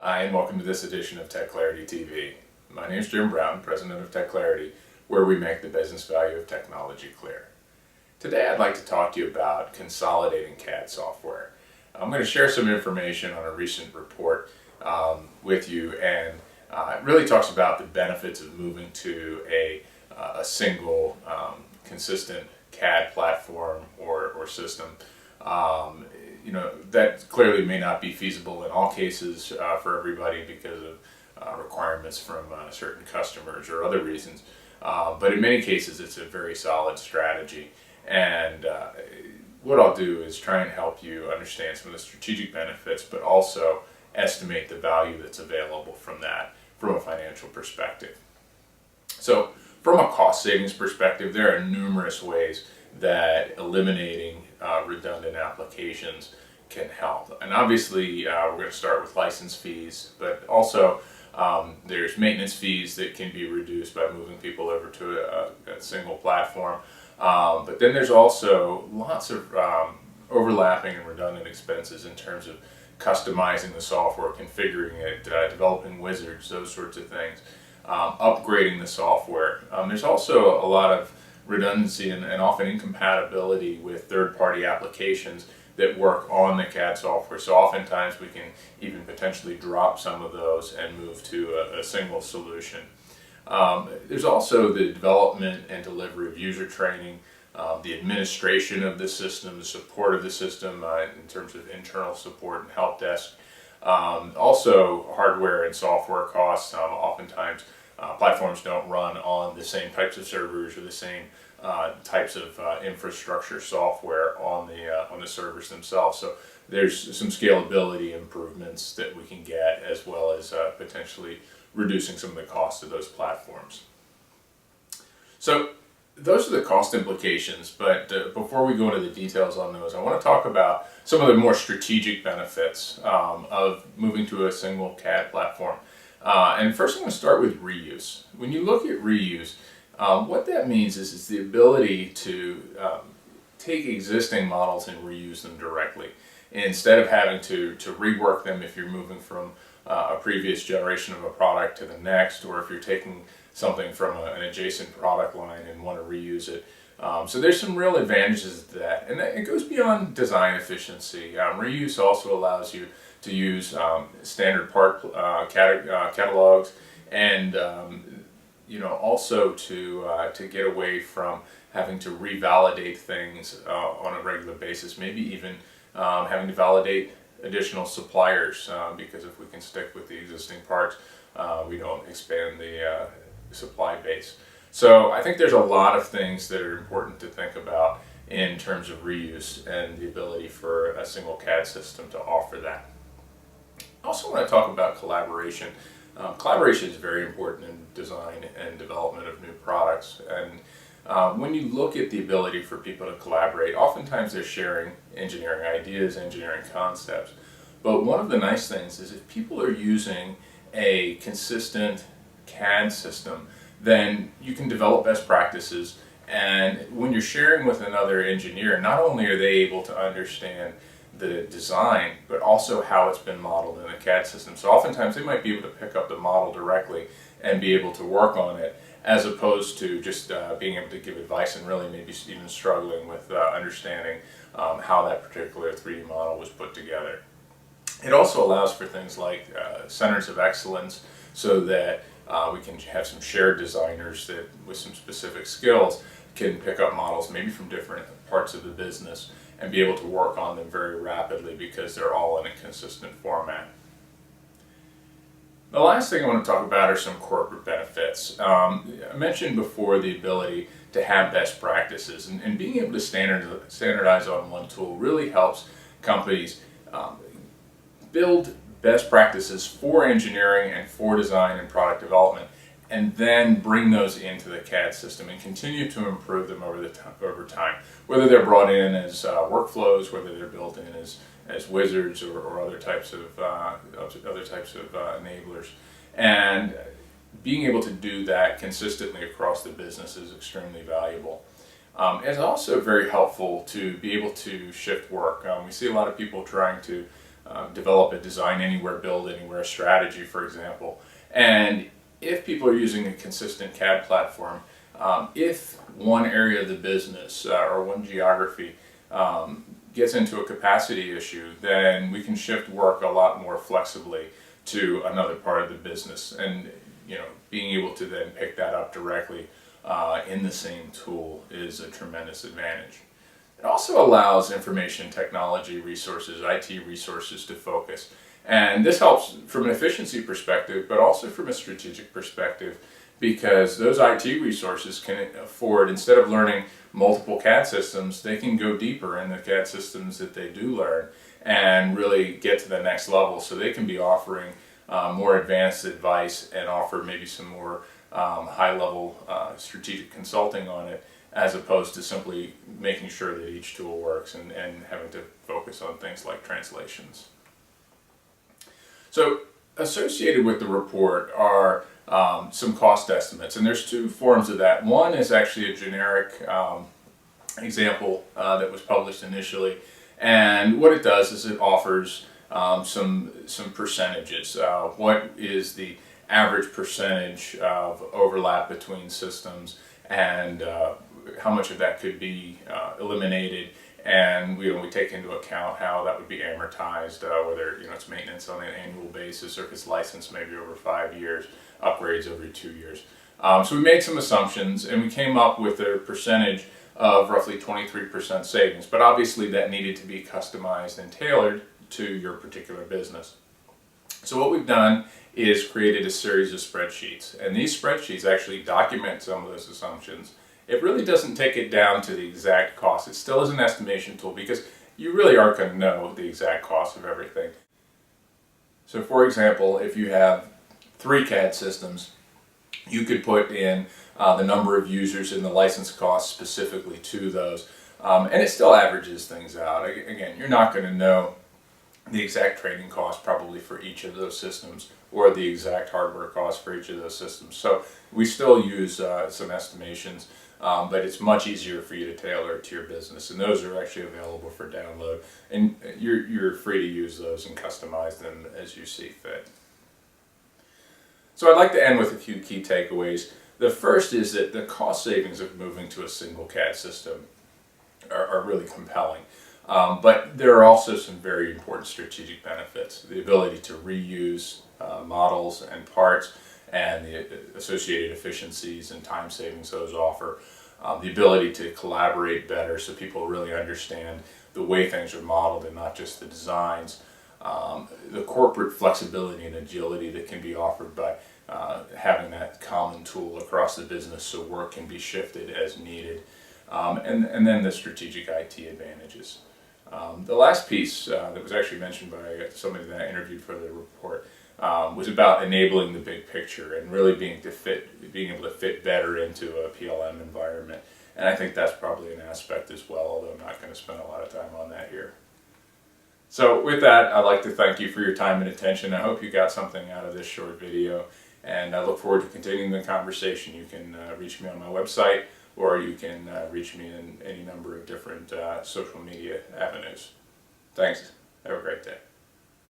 Hi, and welcome to this edition of Tech Clarity TV. My name is Jim Brown, President of Tech Clarity, where we make the business value of technology clear. Today I'd like to talk to you about consolidating CAD software. I'm going to share some information on a recent report with you, and it really talks about the benefits of moving to a single consistent CAD platform or system. That clearly may not be feasible in all cases for everybody because of requirements from certain customers or other reasons. But in many cases, it's a very solid strategy. And what I'll do is try and help you understand some of the strategic benefits, but also estimate the value that's available from that from a financial perspective. So from a cost savings perspective, there are numerous ways that eliminating redundant applications can help. And obviously we're going to start with license fees, but also there's maintenance fees that can be reduced by moving people over to a single platform. But then there's also lots of overlapping and redundant expenses in terms of customizing the software, configuring it, developing wizards, those sorts of things, upgrading the software. There's also a lot of redundancy and often incompatibility with third-party applications that work on the CAD software. So oftentimes we can even potentially drop some of those and move to a single solution. There's also the development and delivery of user training, the administration of the system, the support of the system in terms of internal support and help desk. Also hardware and software costs. Oftentimes platforms don't run on the same types of servers or the same types of infrastructure software on the servers themselves. So there's some scalability improvements that we can get, as well as potentially reducing some of the costs of those platforms. So those are the cost implications, but before we go into the details on those, I want to talk about some of the more strategic benefits of moving to a single CAD platform. And first I'm going to start with reuse. When you look at reuse, what that means is the ability to take existing models and reuse them directly, instead of having to rework them if you're moving from a previous generation of a product to the next, or if you're taking something from an adjacent product line and want to reuse it. So there's some real advantages to that, and it goes beyond design efficiency. Reuse also allows you to use standard part catalogs, and also to get away from having to revalidate things on a regular basis, maybe even having to validate additional suppliers, because if we can stick with the existing parts, we don't expand the supply base. So I think there's a lot of things that are important to think about in terms of reuse and the ability for a single CAD system to offer that. I also want to talk about collaboration. Collaboration is very important in design and development of new products, and when you look at the ability for people to collaborate, oftentimes they're sharing engineering ideas, engineering concepts. But one of the nice things is if people are using a consistent CAD system, then you can develop best practices, and when you're sharing with another engineer, not only are they able to understand the design, but also how it's been modeled in a CAD system. So oftentimes they might be able to pick up the model directly and be able to work on it, as opposed to just being able to give advice and really maybe even struggling with understanding how that particular 3D model was put together. It also allows for things like centers of excellence, so that we can have some shared designers that, with some specific skills, can pick up models maybe from different parts of the business and be able to work on them very rapidly because they're all in a consistent format. The last thing I want to talk about are some corporate benefits. I mentioned before the ability to have best practices, and being able to standardize on one tool really helps companies build best practices for engineering and for design and product development, and then bring those into the CAD system and continue to improve them over time. Whether they're brought in as workflows, whether they're built in as wizards or other types of enablers, and being able to do that consistently across the business is extremely valuable. It's also very helpful to be able to shift work. We see a lot of people trying to develop a design anywhere, build anywhere strategy, for example. And if people are using a consistent CAD platform, if one area of the business or one geography gets into a capacity issue, then we can shift work a lot more flexibly to another part of the business, and being able to then pick that up directly in the same tool is a tremendous advantage. It also allows information technology resources, IT resources, to focus. And this helps from an efficiency perspective, but also from a strategic perspective, because those IT resources can afford, instead of learning multiple CAD systems, they can go deeper in the CAD systems that they do learn and really get to the next level. So they can be offering more advanced advice and offer maybe some more high-level strategic consulting on it, as opposed to simply making sure that each tool works and having to focus on things like translations. So associated with the report are some cost estimates, and there's two forms of that. One is actually a generic example that was published initially, and what it does is it offers some percentages. What is the average percentage of overlap between systems, and how much of that could be eliminated, and we take into account how that would be amortized, whether it's maintenance on an annual basis, or if it's licensed maybe over 5 years, upgrades every 2 years. So we made some assumptions, and we came up with a percentage of roughly 23% savings, but obviously that needed to be customized and tailored to your particular business. So what we've done is created a series of spreadsheets, and these spreadsheets actually document some of those assumptions. It really doesn't take it down to the exact cost. It still is an estimation tool, because you really aren't going to know the exact cost of everything. So for example, if you have 3 CAD systems, you could put in the number of users and the license costs specifically to those, and it still averages things out. Again, you're not going to know the exact training cost probably for each of those systems, or the exact hardware cost for each of those systems. So we still use some estimations, but it's much easier for you to tailor it to your business, and those are actually available for download, and you're free to use those and customize them as you see fit. So I'd like to end with a few key takeaways. The first is that the cost savings of moving to a single CAD system are really compelling. But there are also some very important strategic benefits. The ability to reuse models and parts, and the associated efficiencies and time savings those offer. The ability to collaborate better, so people really understand the way things are modeled and not just the designs. The corporate flexibility and agility that can be offered by having that common tool across the business, so work can be shifted as needed. And then the strategic IT advantages. The last piece that was actually mentioned by somebody that I interviewed for the report was about enabling the big picture and really being able to fit better into a PLM environment. And I think that's probably an aspect as well, although I'm not going to spend a lot of time on that here. So with that, I'd like to thank you for your time and attention. I hope you got something out of this short video, and I look forward to continuing the conversation. You can reach me on my website, or you can reach me in any number of different social media avenues. Thanks. Have a great day.